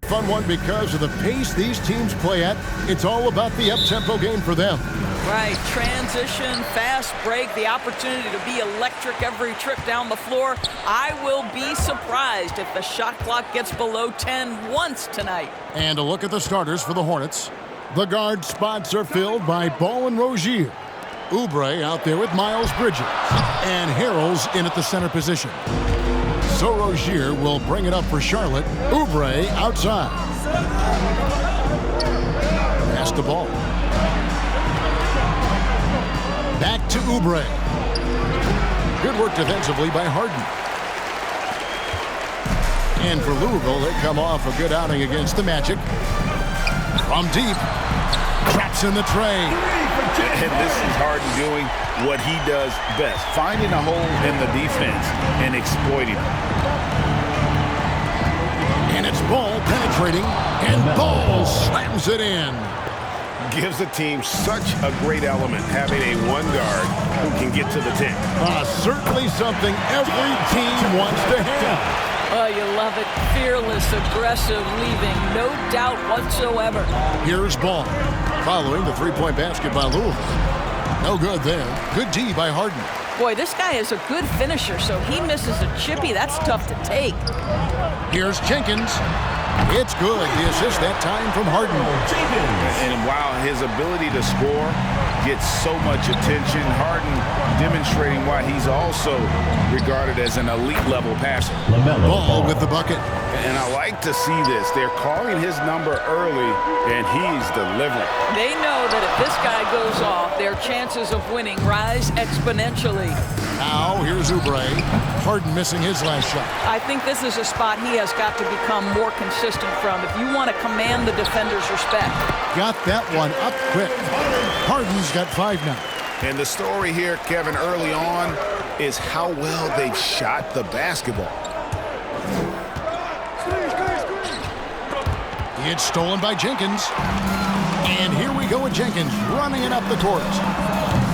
fun one because of the pace these teams play at. It's all about the up-tempo game for them. Right, transition, fast break, the opportunity to be electric every trip down the floor. I will be surprised if the shot clock gets below 10 once tonight. And a look at the starters for the Hornets. The guard spots are filled by Ball and Rozier. Oubre out there with Miles Bridges. And Harrell's in at the center position. So Rozier will bring it up for Charlotte. Oubre outside. Pass the ball. Back to Oubre. Good work defensively by Harden. And for Louisville, they come off a good outing against the Magic. From deep. Traps in the tray. And this is Harden doing what he does best. Finding a hole in the defense and exploiting it. And it's Ball penetrating. And Ball slams it in. Gives the team such a great element having a one guard who can get to the 10. Certainly something every team wants to have. Oh, you love it. Fearless, aggressive, leaving no doubt whatsoever. Here's Ball. Following the three-point basket by Louisville. No good there. Good D by Harden. Boy, this guy is a good finisher, so he misses a chippy. That's tough to take. Here's Jenkins. It's good. The assist that time from Harden. And while his ability to score gets so much attention, Harden demonstrating why he's also regarded as an elite-level passer. Ball with the bucket. And I like to see this. They're calling his number early, and he's delivering. They know that if this guy goes off, their chances of winning rise exponentially. Now, here's Oubre. Harden missing his last shot. I think this is a spot he has got to become more consistent from if you want to command the defender's respect. Got that one up quick. Harden's got 5 now. And the story here, Kevin, early on is how well they've shot the basketball. It's stolen by Jenkins. And here we go with Jenkins running it up the court.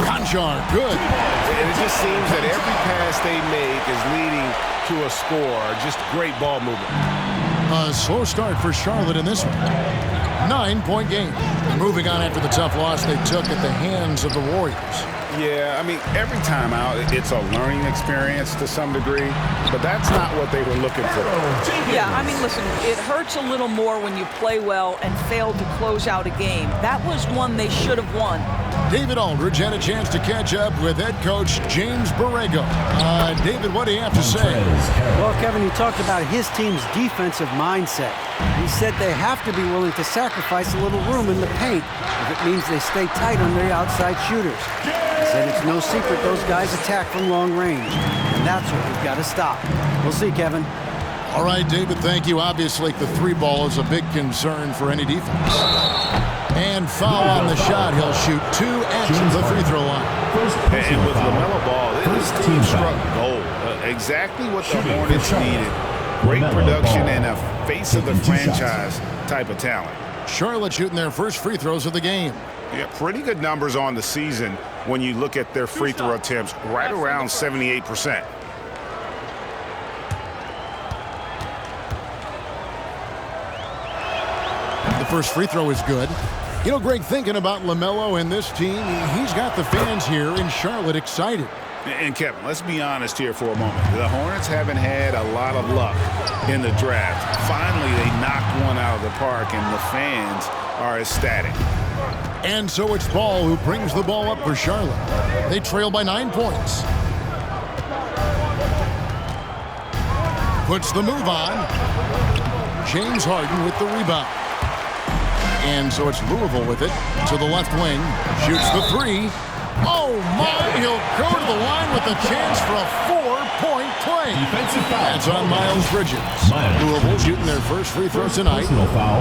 Conchar, good. And it just seems that every pass they make is leading to a score. Just great ball movement. A slow start for Charlotte in this one. 9-point game. Moving on after the tough loss they took at the hands of the Warriors. Yeah, I mean, every time out, it's a learning experience to some degree, but that's not what they were looking for. Yeah, I mean, listen, it hurts a little more when you play well and fail to close out a game. That was one they should have won. David Aldridge had a chance to catch up with head coach James Borrego. David, what do you have to say? Well, Kevin, he talked about his team's defensive mindset. He said they have to be willing to sacrifice a little room in the paint if it means they stay tight on their outside shooters. He said it's no secret those guys attack from long range, and that's what we've got to stop. We'll see, Kevin. All right, David, thank you. Obviously, the 3-ball is a big concern for any defense. And foul on the shot. He'll shoot 2 at the free throw line. And with LaMelo Ball, this team struck gold. Exactly what the Hornets needed. Great production and a face of the franchise type of talent. Charlotte shooting their first free throws of the game. Yeah, pretty good numbers on the season when you look at their free throw attempts, right around 78%. The first free throw is good. You know, Greg, thinking about LaMelo and this team, he's got the fans here in Charlotte excited. And Kevin, let's be honest here for a moment. The Hornets haven't had a lot of luck in the draft. Finally, they knocked one out of the park, and the fans are ecstatic. And so it's Ball who brings the ball up for Charlotte. They trail by 9 points. Puts the move on. James Harden with the rebound. And so it's Louisville with it to the left wing. Shoots the 3. Oh, my. He'll go to the line with a chance for a 4-point play. That's on Miles Bridges. Louisville shooting their first free throw tonight.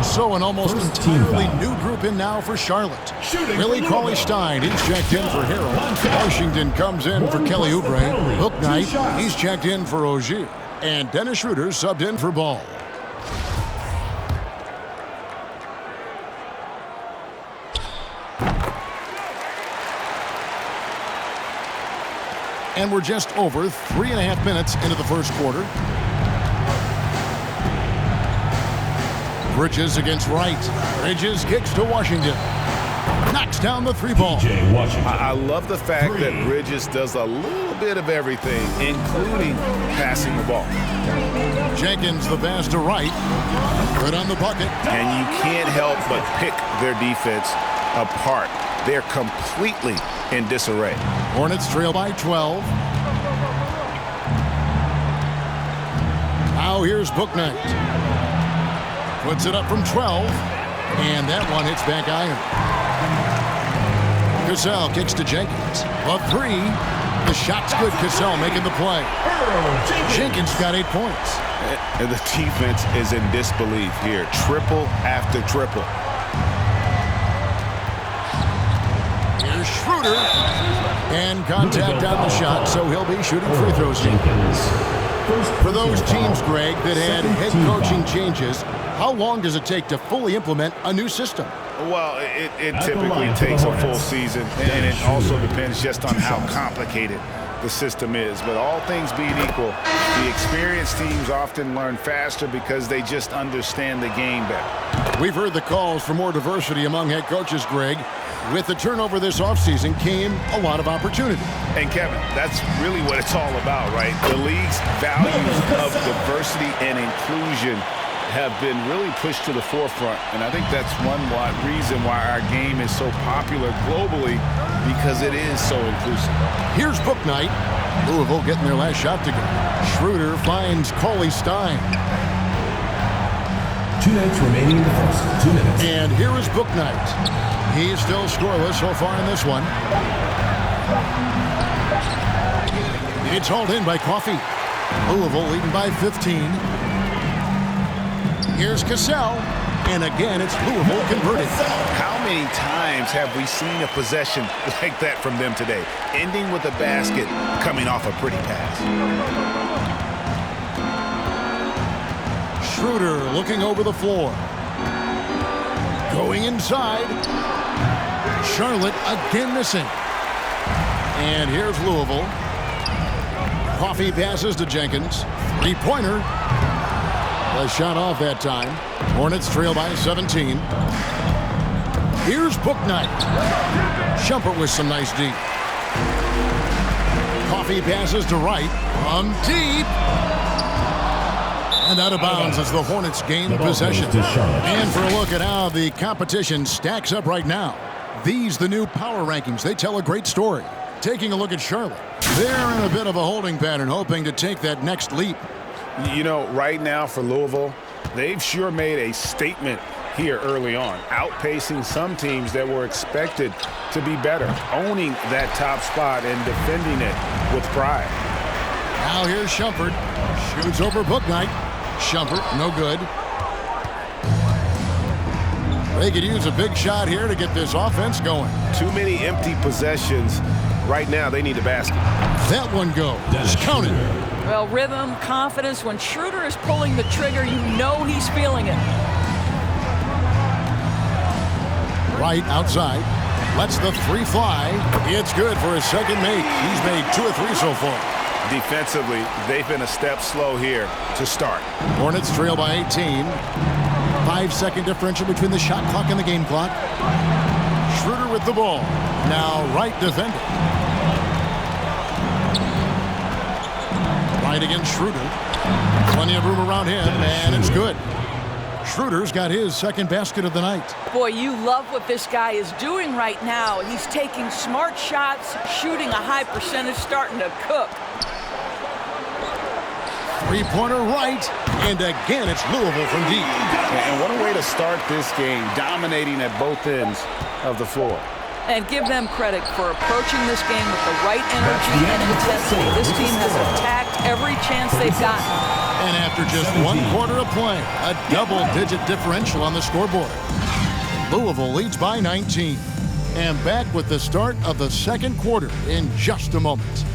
So an almost entirely new group in now for Charlotte. Billy Cauley-Stein, he's checked in for Harrell. Washington comes in for Kelly Oubre. Hook Knight, he's checked in for Rozier. And Dennis Schroeder subbed in for Ball. And we're just over 3.5 minutes into the first quarter. Bridges against Wright. Bridges kicks to Washington. Knocks down the three ball. I love the fact that Bridges does a little bit of everything, including passing the ball. Jenkins the pass to Wright. Good on the bucket. And you can't help but pick their defense apart. They're completely in disarray. Hornets trail by 12. Now here's Bouknight. Puts it up from 12. And that one hits back iron. Cassell kicks to Jenkins. A three. The shot's good. Cassell making the play. Jenkins got 8 points. And the defense is in disbelief here. Triple after triple. Here's Schroeder. And contact on the shot, so he'll be shooting free throws here. For those teams, Greg, that had head coaching changes, how long does it take to fully implement a new system? Well, it typically takes a full season, and it also depends just on how complicated the system is. But all things being equal, the experienced teams often learn faster because they just understand the game better. We've heard the calls for more diversity among head coaches, Greg. With the turnover this offseason came a lot of opportunity. And Kevin, that's really what it's all about, right? The league's values of diversity and inclusion have been really pushed to the forefront. And I think that's one reason why our game is so popular globally, because it is so inclusive. Here's Bouknight. Louisville getting their last shot to go. Schroeder finds Cauley Stein. 2 minutes remaining in the first. 2 minutes. And here is Bouknight. He's still scoreless so far in this one. It's hauled in by Coffey. Louisville leading by 15. Here's Cassell. And again, it's Louisville converted. How many times have we seen a possession like that from them today? Ending with a basket, coming off a pretty pass. Schroeder looking over the floor. Going inside. Charlotte again missing. And here's Louisville. Coffey passes to Jenkins. Three-pointer. The shot off that time. Hornets trail by 17. Here's Bouknight. Shumpert with some nice deep. Coffey passes to Wright. From deep. And out of bounds as the Hornets gain possession. And for a look at how the competition stacks up right now. These, the new power rankings, they tell a great story. Taking a look at Charlotte. They're in a bit of a holding pattern, hoping to take that next leap. You know, right now for Louisville, they've sure made a statement here early on, outpacing some teams that were expected to be better, owning that top spot and defending it with pride. Now here's Shumpert. Shoots over Bouknight. Shumpert, no good. They could use a big shot here to get this offense going. Too many empty possessions. Right now, they need a basket. That one goes. Count it. Well, rhythm, confidence. When Schroeder is pulling the trigger, you know he's feeling it. Right outside. Lets the three fly. It's good for his second make. He's made 2 or 3 so far. Defensively, they've been a step slow here to start. Hornets trail by 18. 5-second differential between the shot clock and the game clock. Schroeder with the ball. Now Wright defending. Wright against Schroeder. Plenty of room around him, and it's good. Schroeder's got his second basket of the night. Boy, you love what this guy is doing right now. He's taking smart shots, shooting a high percentage, starting to cook. Three-pointer right, and again it's Louisville from deep. And what a way to start this game, dominating at both ends of the floor. And give them credit for approaching this game with the right energy and intensity. This team has attacked every chance they've gotten. And after just 1 quarter of play, a double-digit differential on the scoreboard. Louisville leads by 19. And back with the start of the second quarter in just a moment.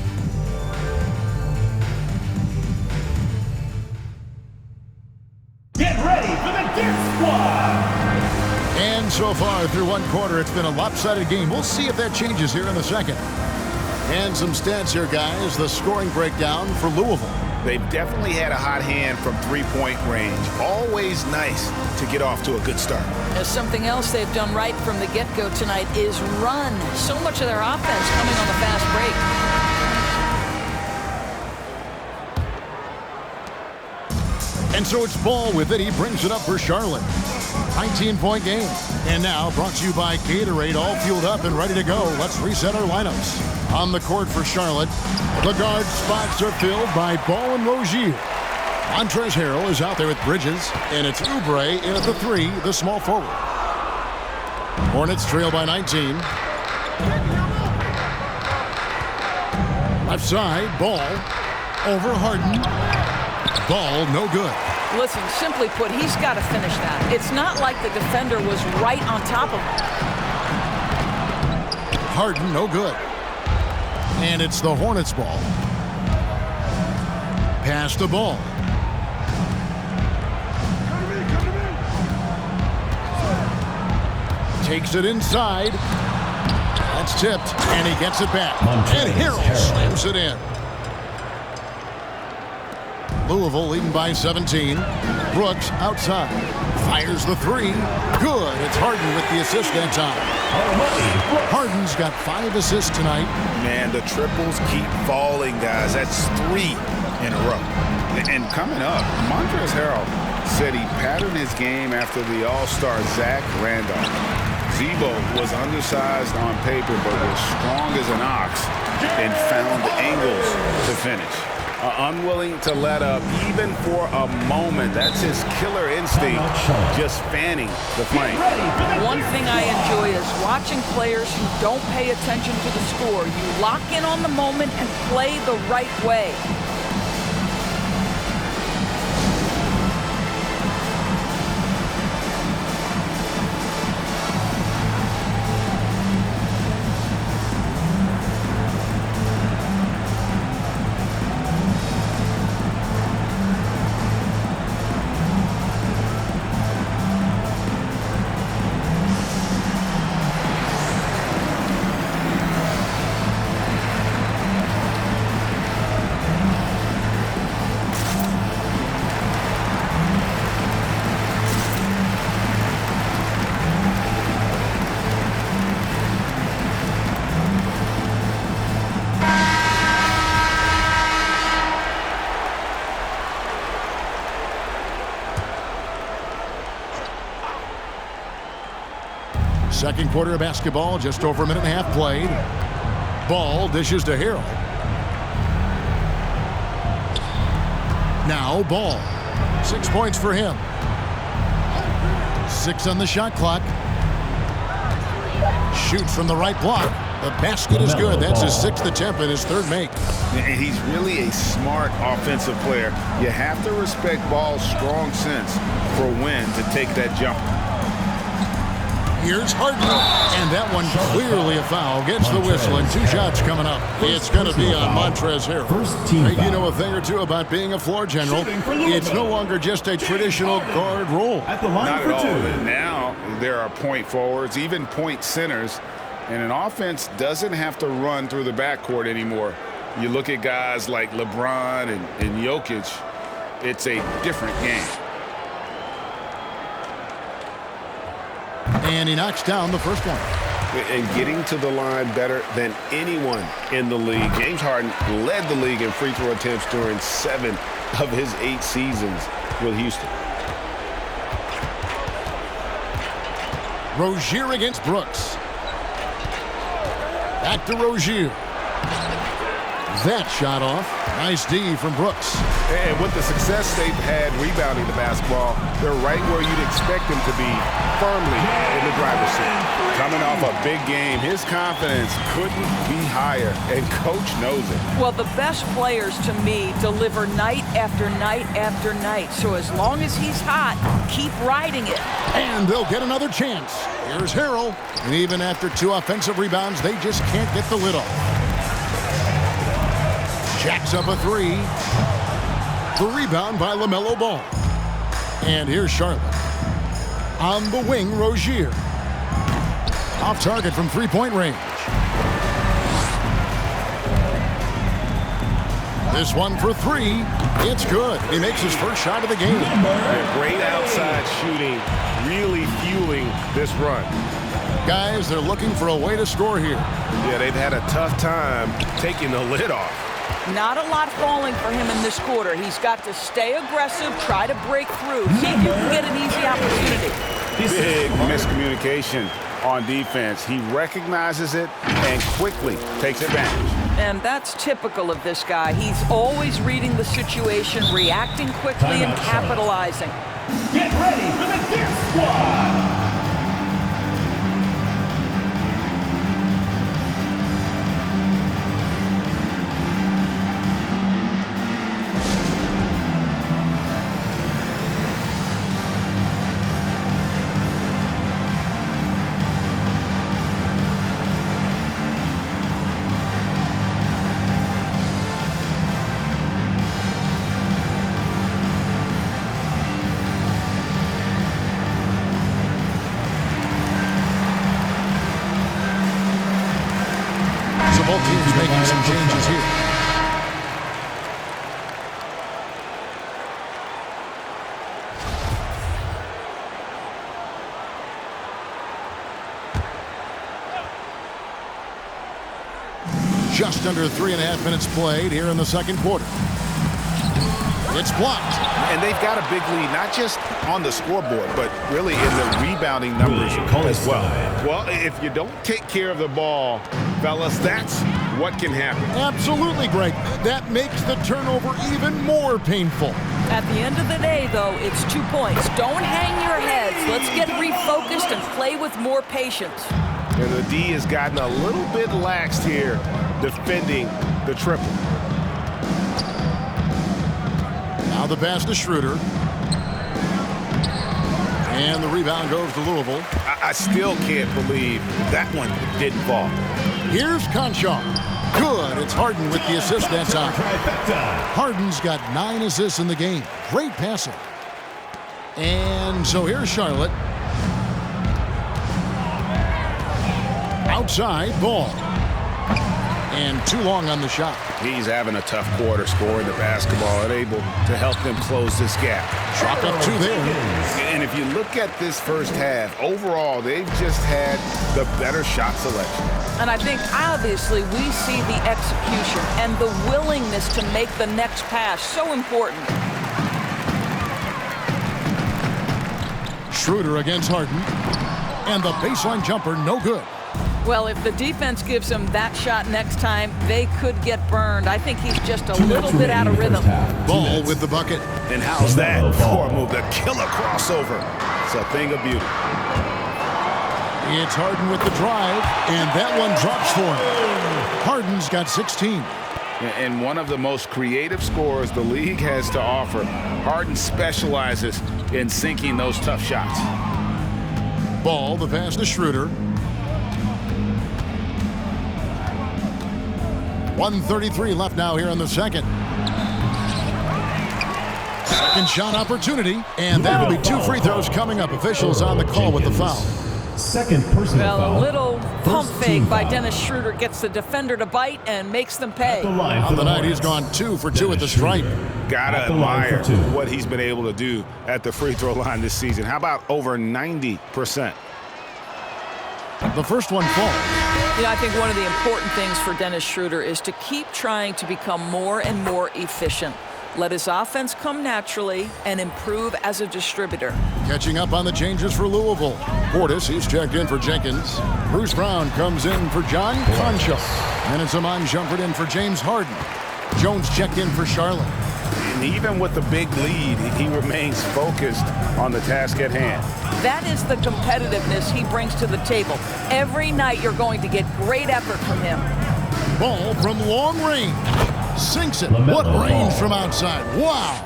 Get ready for the Gear Squad! And so far through 1 quarter, it's been a lopsided game. We'll see if that changes here in the second. And some stats here, guys. The scoring breakdown for Louisville. They've definitely had a hot hand from three-point range. Always nice to get off to a good start. Something else they've done right from the get-go tonight is run. So much of their offense coming on the fast break. And so it's Ball with it. He brings it up for Charlotte. 19-point game. And now brought to you by Gatorade, all fueled up and ready to go. Let's reset our lineups. On the court for Charlotte, the guard spots are filled by Ball and Rozier. Montrezl Harrell is out there with Bridges, and it's Oubre in at the 3, the small forward. Hornets trail by 19. Left side, Ball over Harden. Ball no good. Listen, simply put, he's got to finish that. It's not like the defender was right on top of him. Harden no good. And it's the Hornets ball. Pass the ball. Takes it inside. That's tipped, and he gets it back. And Harrell slams it in. Louisville leading by 17. Brooks outside. Fires the 3. Good. It's Harden with the assist that time. Harden's got 5 assists tonight. Man, the triples keep falling, guys. That's 3 in a row. And coming up, Montrezl Harrell said he patterned his game after the All-Star Zach Randolph. Zebo was undersized on paper, but was strong as an ox and found angles to finish. Unwilling to let up even for a moment. That's his killer instinct, just fanning the flame. One thing I enjoy is watching players who don't pay attention to the score. You lock in on the moment and play the right way. Second quarter of basketball, just over a minute and a half played. Ball dishes to Harrell. Now Ball. 6 points for him. 6 on the shot clock. Shoots from the right block. The basket is good. That's his 6th attempt and his 3rd make. And he's really a smart offensive player. You have to respect Ball's strong sense for when to take that jump. Here's Harden, and that one clearly a foul. Gets the whistle, and 2 shots coming up. It's going to be on Montrezl Harrell. You know a thing or two about being a floor general. It's no longer just a traditional guard role. Not at all. Now there are point forwards, even point centers, and an offense doesn't have to run through the backcourt anymore. You look at guys like LeBron and Jokic, it's a different game. And he knocks down the first one. And getting to the line better than anyone in the league. James Harden led the league in free throw attempts during 7 of his 8 seasons with Houston. Rozier against Brooks. Back to Rozier. That shot off. Nice D from Brooks. And with the success they've had rebounding the basketball, they're right where you'd expect them to be, firmly in the driver's seat. Coming off a big game, his confidence couldn't be higher, and Coach knows it. Well, the best players, to me, deliver night after night after night. So as long as he's hot, keep riding it. And they'll get another chance. Here's Harrell. And even after 2 offensive rebounds, they just can't get the lid off. Jacks up a 3. The rebound by LaMelo Ball. And here's Charlotte. On the wing, Rozier. Off target from 3-point range. This one for three. It's good. He makes his first shot of the game. Yeah, great outside shooting, really fueling this run. Guys, they're looking for a way to score here. Yeah, they've had a tough time taking the lid off. Not a lot falling for him in this quarter. He's got to stay aggressive, try to break through, see if you can get an easy opportunity. Big miscommunication on defense. He recognizes it and quickly takes advantage. And that's typical of this guy. He's always reading the situation, reacting quickly, and capitalizing. Get ready for the Gear Squad. Both teams making some changes here. Just under 3.5 minutes played here in the second quarter. It's blocked. And they've got a big lead, not just on the scoreboard, but really in the rebounding numbers as well. Well, if you don't take care of the ball, fellas, that's what can happen. Absolutely, Greg. That makes the turnover even more painful. At the end of the day, though, it's 2 points. Don't hang your heads. Let's get refocused and play with more patience. And the D has gotten a little bit laxed here defending the triple. Now the pass to Schroeder. And the rebound goes to Louisville. I still can't believe that one didn't fall. Here's Conchar. Good. It's Harden with the assist that time. Harden's got 9 assists in the game. Great passing. And so here's Charlotte. Outside ball. And too long on the shot. He's having a tough quarter scoring the basketball and able to help them close this gap. Chalk up 2 there. And if you look at this first half, overall, they've just had the better shot selection. And I think, obviously, we see the execution and the willingness to make the next pass so important. Schroeder against Harden. And the baseline jumper, no good. Well, if the defense gives him that shot next time, they could get burned. I think he's just a little bit out of rhythm. Ball with the bucket. And how's that for a move? The killer crossover. It's a thing of beauty. It's Harden with the drive, and that one drops for him. Harden's got 16. And one of the most creative scorers the league has to offer. Harden specializes in sinking those tough shots. Ball, the pass to Schroeder. 1:33 left now here in the second. Second shot opportunity, and that'll be 2 free throws coming up. Officials on the call with the foul. Second personal foul. Well, a little pump fake by foul. Dennis Schroeder gets the defender to bite and makes them pay. On the night, he's gone 2 for 2 at the stripe. Gotta admire what he's been able to do at the free throw line this season. How about over 90%? The first one falls. You know, I think one of the important things for Dennis Schroeder is to keep trying to become more and more efficient. Let his offense come naturally and improve as a distributor. Catching up on the changes for Louisville. Portis, he's checked in for Jenkins. Bruce Brown comes in for John Concha. And it's Amon Shumpert in for James Harden. Jones checked in for Charlotte. And even with the big lead, he remains focused on the task at hand. That is the competitiveness he brings to the table. Every night you're going to get great effort from him. Ball from long range. Sinks it. What range from outside. Wow.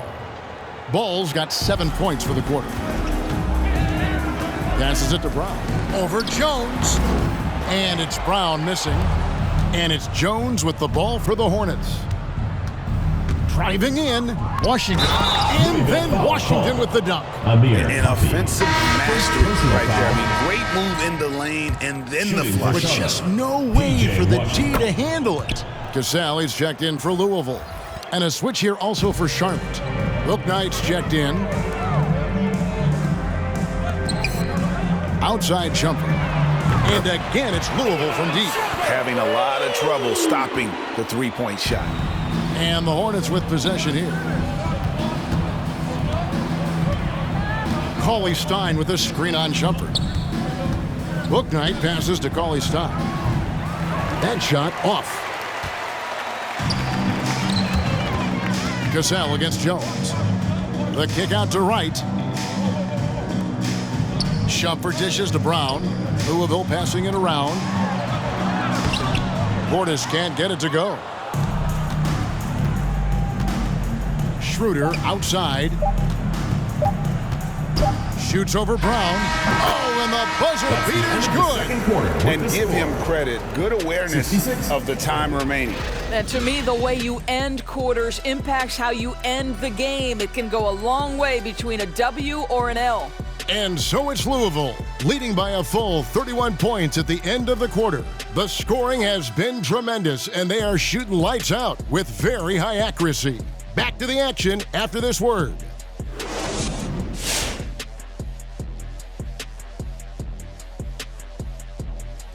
Ball's got 7 points for the quarter. Passes it to Brown. Over Jones. And it's Brown missing. And it's Jones with the ball for the Hornets. Driving in, Washington. And then Washington with the dunk. An offensive mastery right there. I mean, great move in the lane and then the flush. But just no way for the D to handle it. Casale's checked in for Louisville. And a switch here also for Charlotte. Bouknight's checked in. Outside jumper. And again, it's Louisville from deep. Having a lot of trouble stopping the three-point shot. And the Hornets with possession here. Cauley-Stein with a screen-on jumper. Bouknight passes to Cauley-Stein. That shot off. Cassell against Jones. The kick out to Wright. Shumpert dishes to Brown. Louisville passing it around. Portis can't get it to go. Schroeder outside. Shoots over Brown. Oh, and the buzzer beater's good. And give him credit. Good awareness of the time remaining. And to me, the way you end quarters impacts how you end the game. It can go a long way between a W or an L. And so it's Louisville, leading by a full 31 points at the end of the quarter. The scoring has been tremendous, and they are shooting lights out with very high accuracy. Back to the action after this word.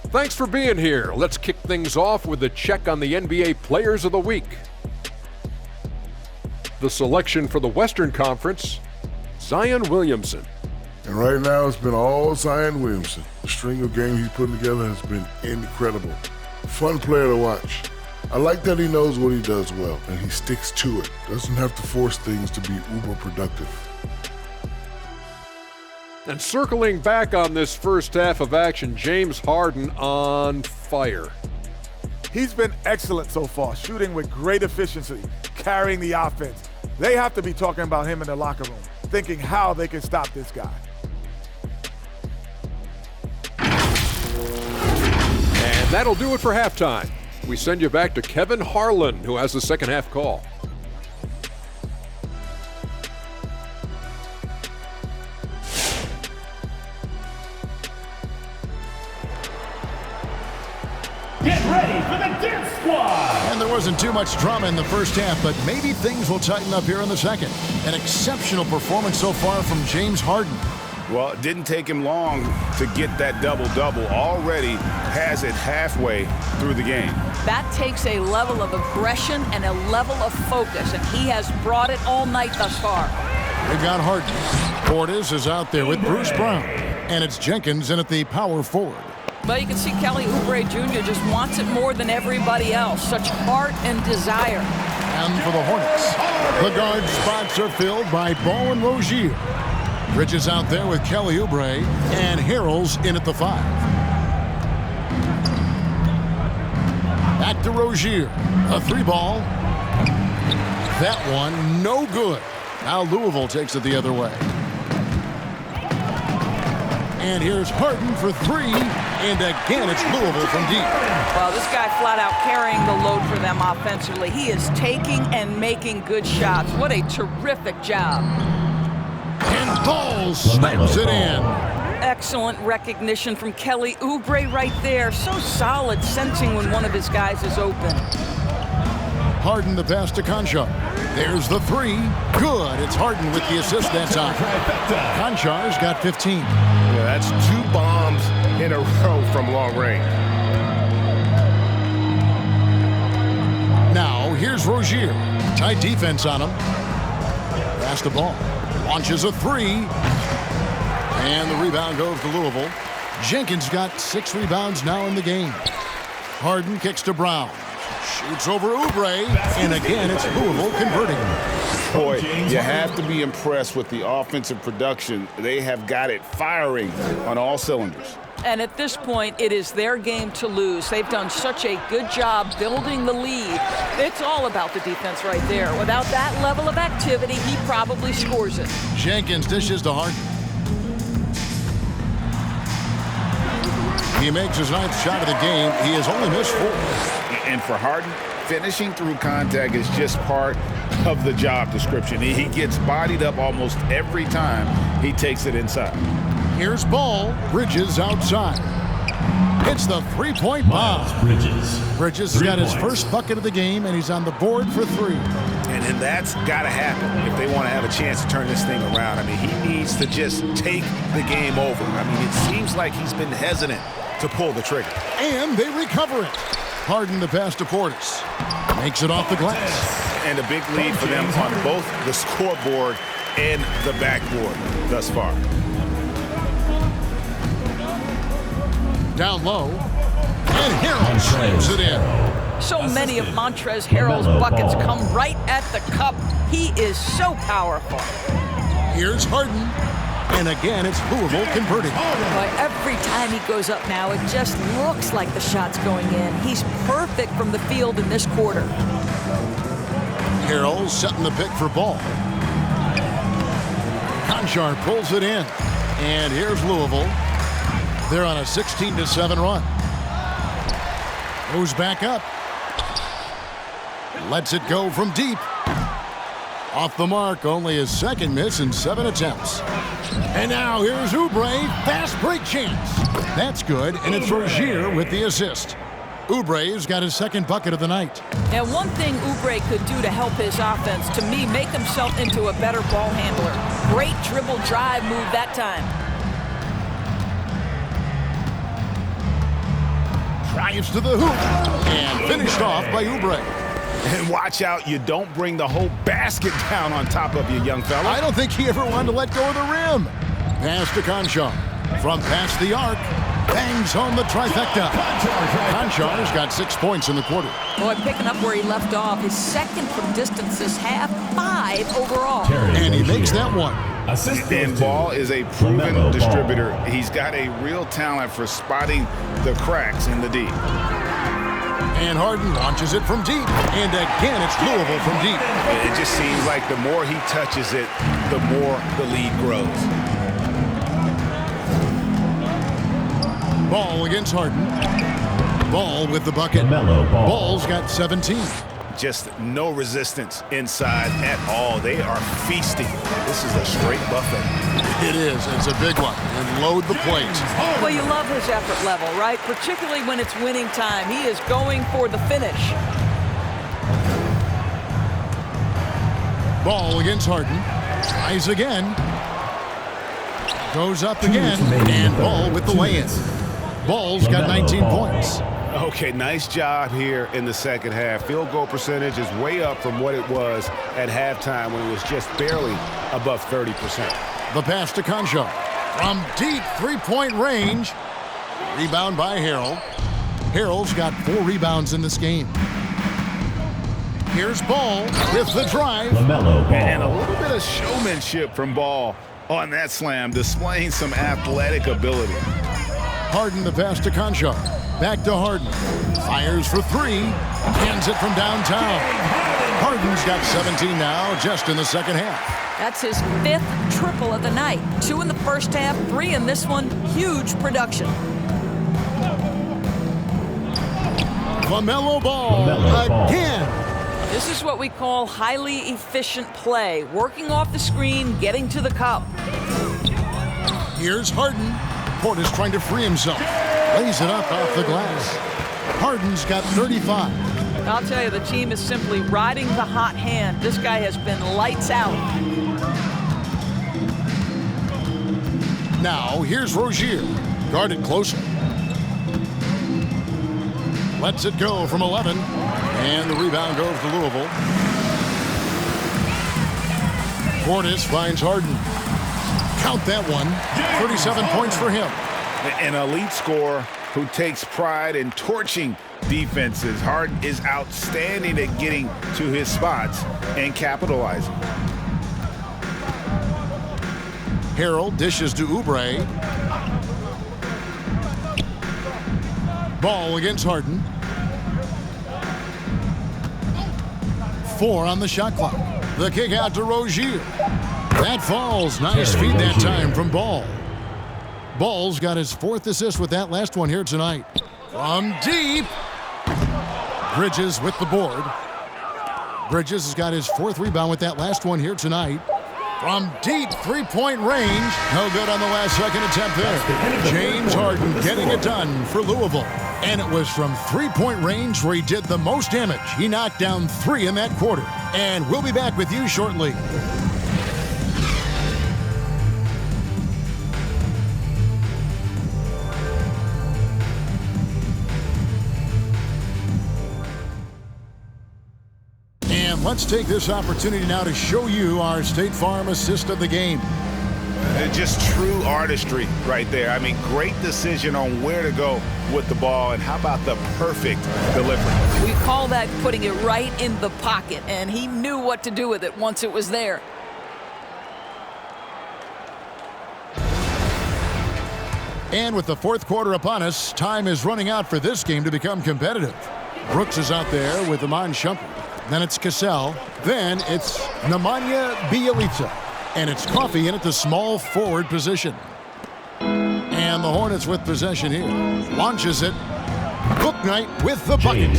Thanks for being here. Let's kick things off with a check on the NBA Players of the Week. The selection for the Western Conference, Zion Williamson. And right now, it's been all Zion Williamson. The string of games he's putting together has been incredible. Fun player to watch. I like that he knows what he does well, and he sticks to it. Doesn't have to force things to be uber productive. And circling back on this first half of action, James Harden on fire. He's been excellent so far, shooting with great efficiency, carrying the offense. They have to be talking about him in the locker room, thinking how they can stop this guy. And that'll do it for halftime. We send you back to Kevin Harlan, who has the second half call. Get ready for the Dance Squad! And there wasn't too much drama in the first half, but maybe things will tighten up here in the second. An exceptional performance so far from James Harden. Well, it didn't take him long to get that double-double. Already has it halfway through the game. That takes a level of aggression and a level of focus, and he has brought it all night thus far. They've got Harden. Portis is out there with Bruce Brown. And it's Jenkins in at the power forward. But you can see Kelly Oubre Jr. just wants it more than everybody else. Such heart and desire. And for the Hornets, the guard spots are filled by Ball and Rozier. Bridges out there with Kelly Oubre, and Harrell's in at the 5. Back to Rozier. A 3-ball. That one, no good. Now Louisville takes it the other way. And here's Harden for 3. And again, it's Louisville from deep. Well, this guy flat out carrying the load for them offensively. He is taking and making good shots. What a terrific job. And Ball snaps it in. Excellent recognition from Kelly Oubre right there. So solid, sensing when one of his guys is open. Harden the pass to Conchar. There's the 3. Good. It's Harden with the assist that time. Conchar's got 15. Yeah, that's 2 bombs in a row from long range. Now, here's Rozier. Tight defense on him. Pass the ball. Launches a 3. And the rebound goes to Louisville. Jenkins got 6 rebounds now in the game. Harden kicks to Brown. Shoots over Oubre. And again, it's Louisville converting. Boy, you have to be impressed with the offensive production. They have got it firing on all cylinders. And at this point, it is their game to lose. They've done such a good job building the lead. It's all about the defense right there. Without that level of activity, he probably scores it. Jenkins dishes to Harden. He makes his 9th shot of the game. He has only missed 4. And for Harden, finishing through contact is just part of the job description. He gets bodied up almost every time he takes it inside. Here's Ball. Bridges outside. It's the 3-point bomb. Bridges has got his first bucket of the game, and he's on the board for 3. And that's got to happen if they want to have a chance to turn this thing around. I mean, he needs to just take the game over. I mean, it seems like he's been hesitant to pull the trigger. And they recover it. Harden the pass to Portis. Makes it off the glass. And a big lead for them on both the scoreboard and the backboard thus far. Down low. And Harrell slams it in. So many of Montrezl Harrell's buckets come right at the cup. He is so powerful. Here's Harden. And again, it's Louisville converting. Boy, every time he goes up now, it just looks like the shot's going in. He's perfect from the field in this quarter. Harrell setting the pick for Ball. Conchar pulls it in. And here's Louisville. They're on a 16-7 run. Goes back up. Lets it go from deep. Off the mark, only his second miss in 7 attempts. And now here's Oubre, fast break chance. That's good, and it's Rozier with the assist. Oubre's got his second bucket of the night. And one thing Oubre could do to help his offense, to me, make himself into a better ball handler. Great dribble drive move that time. Drives to the hoop, and finished off by Oubre. And watch out, you don't bring the whole basket down on top of you, young fella. I don't think he ever wanted to let go of the rim. Pass to Conchar. From past the arc, bangs home the trifecta. Conchar's got 6 points in the quarter. Boy, picking up where he left off. His second from distance this half, 5 overall. And he makes that one. And Ball is a proven distributor. He's got a real talent for spotting the cracks in the D. And Harden launches it from deep. And again, it's Louisville from deep. It just seems like the more he touches it, the more the lead grows. Ball against Harden. Ball with the bucket. Ball's got 17. Just no resistance inside at all. They are feasting. This is a straight buffet. It is. It's a big one. And load the plate. Well, you love his effort level, right? Particularly when it's winning time. He is going for the finish. Ball against Harden. Tries again. Goes up again. And Ball with the lay-in. Ball's got 19 points. Okay, nice job here in the second half. Field goal percentage is way up from what it was at halftime when it was just barely above 30%. The pass to Conchar. From deep three-point range. Rebound by Harrell. Harrell's got 4 rebounds in this game. Here's Ball with the drive. And a little bit of showmanship from Ball on that slam, displaying some athletic ability. Harden the pass to Conchar. Back to Harden. Fires for 3. Hands it from downtown. Harden's got 17 now just in the second half. That's his 5th triple of the night. 2 in the first half, 3 in this one. Huge production. LaMelo Ball again. This is what we call highly efficient play. Working off the screen, getting to the cup. Here's Harden. Portis trying to free himself. Lays it up off the glass. Harden's got 35. I'll tell you, the team is simply riding the hot hand. This guy has been lights out. Now, here's Rozier. Guarded closer. Lets it go from 11. And the rebound goes to Louisville. Portis finds Harden. Count that one. 37 points for him. An elite scorer who takes pride in torching defenses. Harden is outstanding at getting to his spots and capitalizing. Harrell dishes to Oubre. Ball against Harden. 4 on the shot clock. The kick out to Rozier. That falls. Nice feed that time from Ball. Ball's got his 4th assist with that last one here tonight. From deep. Bridges with the board. Bridges has got his 4th rebound with that last one here tonight. From deep three-point range. No good on the last second attempt there. James Harden getting it done for Louisville. And it was from three-point range where he did the most damage. He knocked down 3 in that quarter. And we'll be back with you shortly. And let's take this opportunity now to show you our State Farm assist of the game. Just true artistry right there. I mean, great decision on where to go with the ball, and how about the perfect delivery? We call that putting it right in the pocket, and he knew what to do with it once it was there. And with the fourth quarter upon us, time is running out for this game to become competitive. Brooks is out there with Iman Shumpert. Then it's Cassell. Then it's Nemanja Bjelica. And it's Coffey in at the small forward position. And the Hornets with possession here. Launches it. Bouknight with the bucket.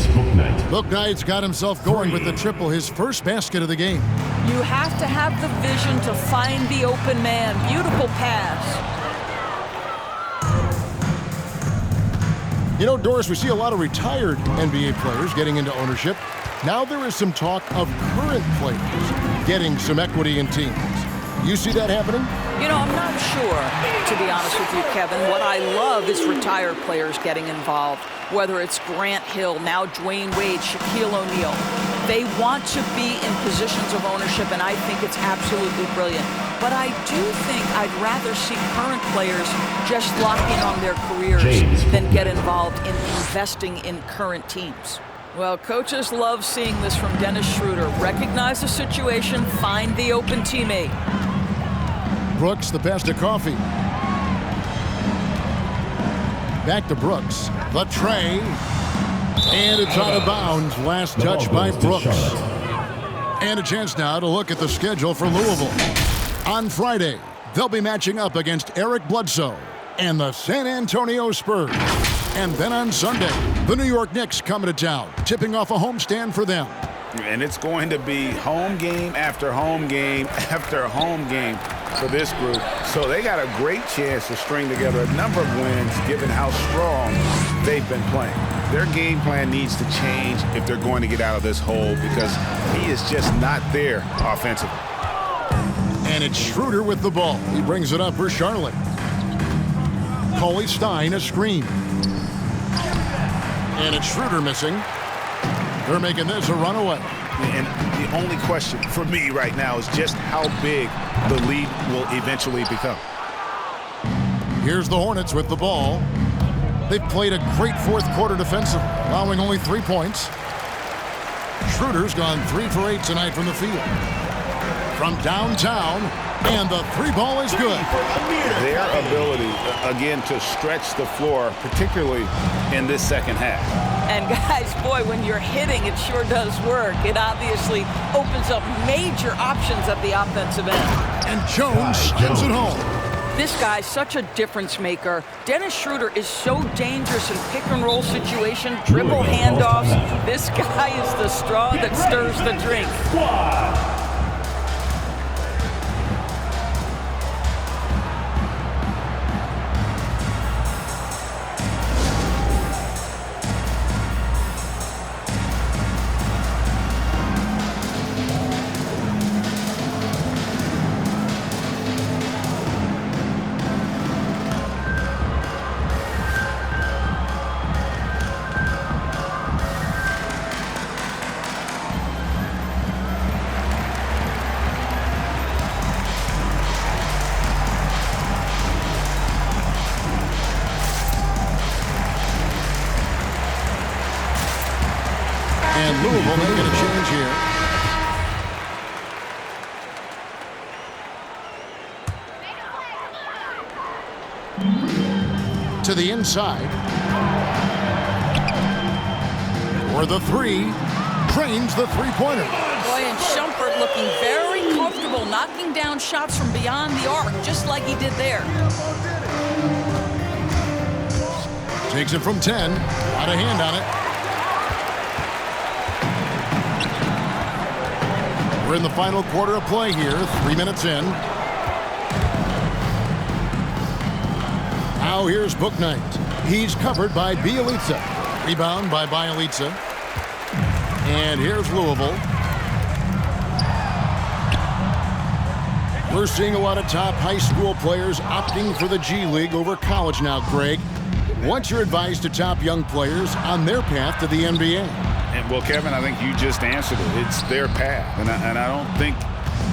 Bouknight's got himself going with the triple, his first basket of the game. You have to have the vision to find the open man. Beautiful pass. You know, Doris, we see a lot of retired NBA players getting into ownership. Now there is some talk of current players getting some equity in teams. You see that happening? You know, I'm not sure, to be honest with you, Kevin. What I love is retired players getting involved, whether it's Grant Hill, now Dwayne Wade, Shaquille O'Neal. They want to be in positions of ownership, and I think it's absolutely brilliant. But I do think I'd rather see current players just lock in on their careers than get involved in investing in current teams. Well, coaches love seeing this from Dennis Schroeder. Recognize the situation, find the open teammate. Brooks, the pass to Coffey. Back to Brooks. The tray. And it's out of bounds. Last touch by Brooks. And a chance now to look at the schedule for Louisville. On Friday, they'll be matching up against Eric Bledsoe and the San Antonio Spurs. And then on Sunday, the New York Knicks coming to town, tipping off a homestand for them. And it's going to be home game after home game after home game for this group. So they got a great chance to string together a number of wins given how strong they've been playing. Their game plan needs to change if they're going to get out of this hole, because he is just not there offensively. And it's Schroeder with the ball. He brings it up for Charlotte. Coley Stein a screen. And it's Schroeder missing. They're making this a runaway. And the only question for me right now is just how big the lead will eventually become. Here's the Hornets with the ball. They've played a great fourth quarter defensive, allowing only 3 points. Schroeder's gone 3 for 8 tonight from the field. From downtown, and the 3 ball is good. Their ability, again, to stretch the floor, particularly in this second half. And guys, boy, when you're hitting, it sure does work. It obviously opens up major options at the offensive end. And Jones skims it home. This guy's such a difference maker. Dennis Schroeder is so dangerous in pick-and-roll situation, dribble handoffs. This guy is the straw that stirs the drink. And Louisville making a change here. To the inside. For the 3. Drains the 3-pointer. Boy, and Shumpert looking very comfortable, knocking down shots from beyond the arc, just like he did there. Takes it from 10. Out of hand on it. We're in the final quarter of play here, 3 minutes in. Now here's Bouknight. He's covered by Bjelica. Rebound by Bjelica. And here's Louisville. We're seeing a lot of top high school players opting for the G League over college now, Greg. What's your advice to top young players on their path to the NBA? And well, Kevin, I think you just answered it. It's their path. And I don't think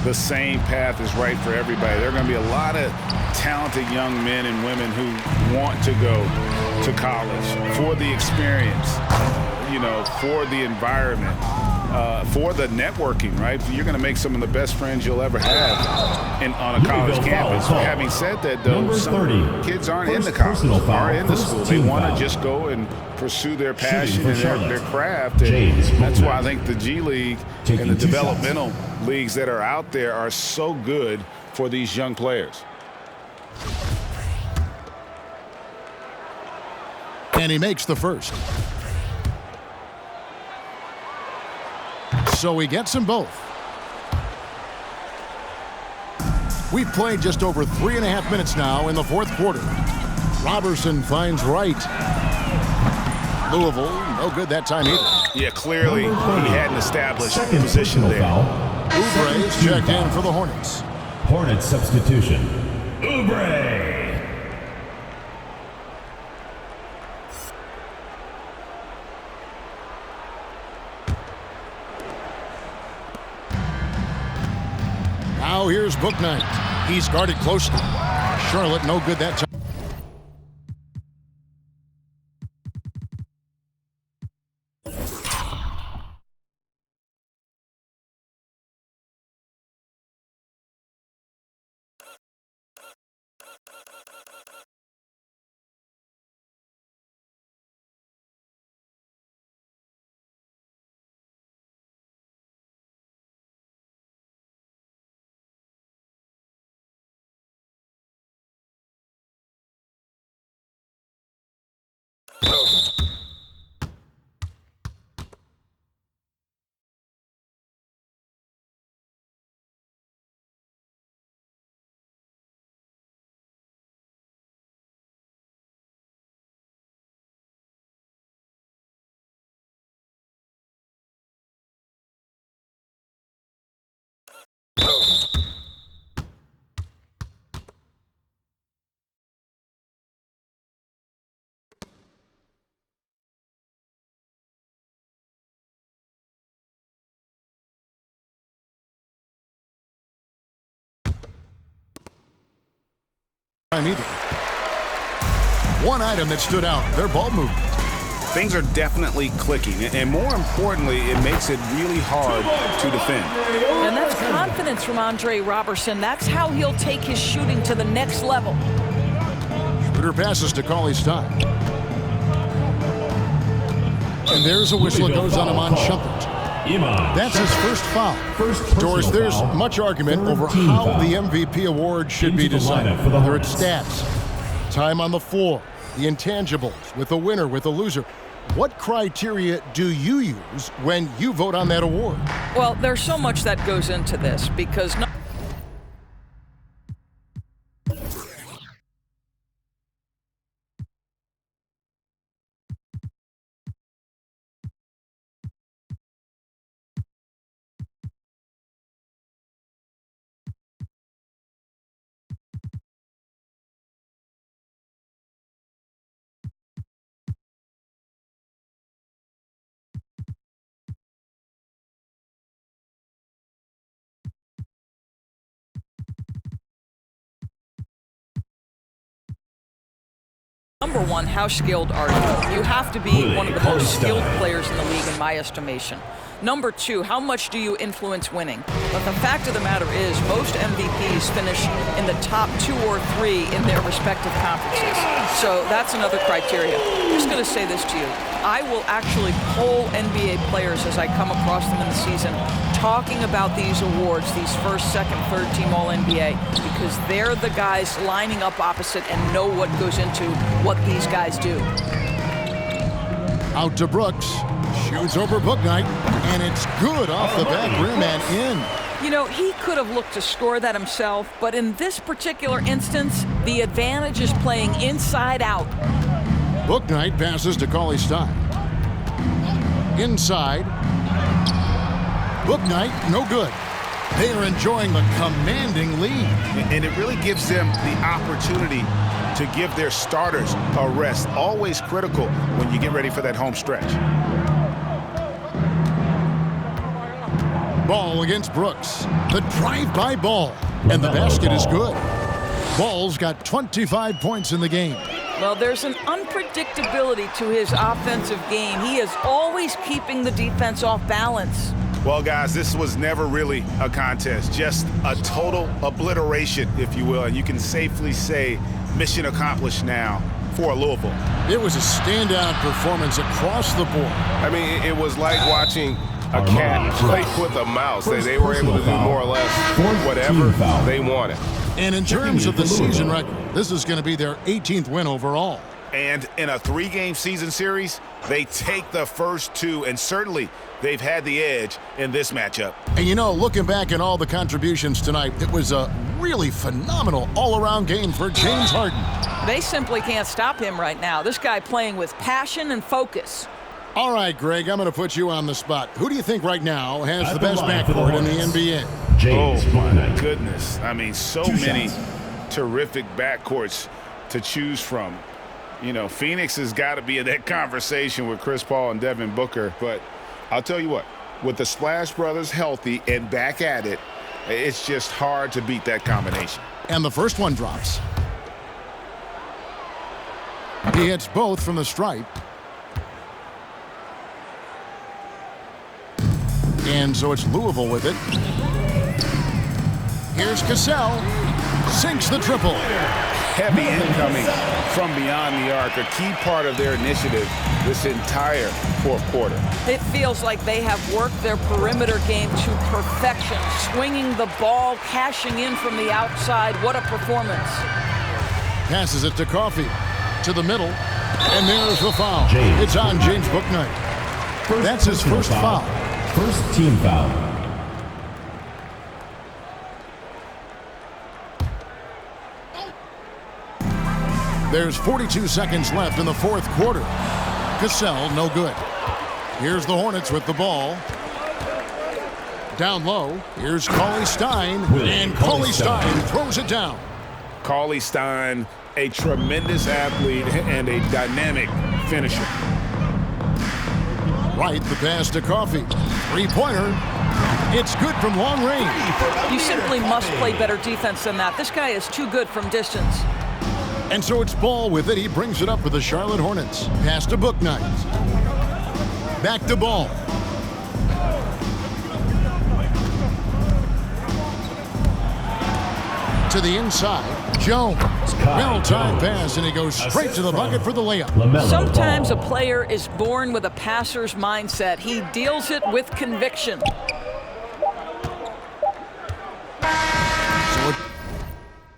the same path is right for everybody. There are going to be a lot of talented young men and women who want to go to college for the experience, for the environment, for the networking, right? You're going to make some of the best friends you'll ever have on a college campus. Having said that, though, some kids aren't in the college, aren't in the school. They want to just go and pursue their passion and their craft. And that's why I think the G League and the developmental leagues that are out there are so good for these young players. And he makes the first. So he gets them both. We've played just over 3.5 minutes now in the fourth quarter. Robertson finds Wright. Louisville, no good that time either. Yeah, clearly he hadn't established position there. Oubre is checked in for the Hornets. Hornets substitution. Oubre. Now here's Bouknight. He's guarded closely. Charlotte, no good that time. Either. One item that stood out, their ball movement. Things are definitely clicking, and more importantly, it makes it really hard to defend. And that's confidence from Andre Robertson. That's how he'll take his shooting to the next level. Shooter passes to Cauley-Stein. And there's a whistle that goes on him on Shumpert. That's his first foul. Doris, there's much argument over how the MVP award should be decided, whether it's stats, time on the floor, the intangibles, with a winner, with a loser. What criteria do you use when you vote on that award? Well, there's so much that goes into this because number one, how skilled are you? You have to be one of the most skilled players in the league, in my estimation. Number two, how much do you influence winning? But the fact of the matter is, most MVPs finish in the top 2 or 3 in their respective conferences. So that's another criteria. I'm just going to say this to you. I will actually poll NBA players as I come across them in the season, talking about these awards, these first, second, third team All-NBA, because they're the guys lining up opposite and know what goes into what these guys do. Out to Brooks. Shoots over Bouknight, and it's good off the back rim and in. You know, he could have looked to score that himself, but in this particular instance, the advantage is playing inside out. Bouknight passes to Cauley-Stein. Inside. Bouknight, no good. They are enjoying the commanding lead. And it really gives them the opportunity to give their starters a rest. Always critical when you get ready for that home stretch. Ball against Brooks. The drive-by ball. And the basket is good. Ball's got 25 points in the game. Well, there's an unpredictability to his offensive game. He is always keeping the defense off balance. Well, guys, this was never really a contest. Just a total obliteration, if you will. And you can safely say mission accomplished now for Louisville. It was a standout performance across the board. I mean, it was like watching a cat play with a mouse. They were able to do more or less whatever they wanted. And in terms of the season record, this is going to be their 18th win overall. And in a 3-game season series, they take the first 2, and certainly they've had the edge in this matchup. And you know, looking back at all the contributions tonight, it was a really phenomenal all-around game for James Harden. They simply can't stop him right now. This guy playing with passion and focus. All right, Greg, I'm going to put you on the spot. Who do you think right now has the best backcourt in the NBA? Oh, my goodness. I mean, so many terrific backcourts to choose from. You know, Phoenix has got to be in that conversation with Chris Paul and Devin Booker. But I'll tell you what, with the Splash Brothers healthy and back at it, it's just hard to beat that combination. And the first one drops. He hits both from the stripe. And so it's Louisville with it. Here's Cassell. Sinks the triple. Heavy incoming from beyond the arc, a key part of their initiative this entire fourth quarter. It feels like they have worked their perimeter game to perfection, swinging the ball, cashing in from the outside. What a performance. Passes it to Coffey. To the middle. And there's the foul. It's on James Bouknight. That's his first foul. First team foul. There's 42 seconds left in the fourth quarter. Cassell, no good. Here's the Hornets with the ball. Down low, here's Cauley Stein, and Cauley Stein throws it down. Cauley Stein, a tremendous athlete and a dynamic finisher. Right, the pass to Coffey. Three-pointer. It's good from long range. You simply must play better defense than that. This guy is too good from distance. And so it's Ball with it. He brings it up for the Charlotte Hornets. Pass to Bouknight. Back to Ball. To the inside. Jones. Well-timed pass, and he goes straight to the bucket for the layup. Sometimes a player is born with a passer's mindset. He deals it with conviction.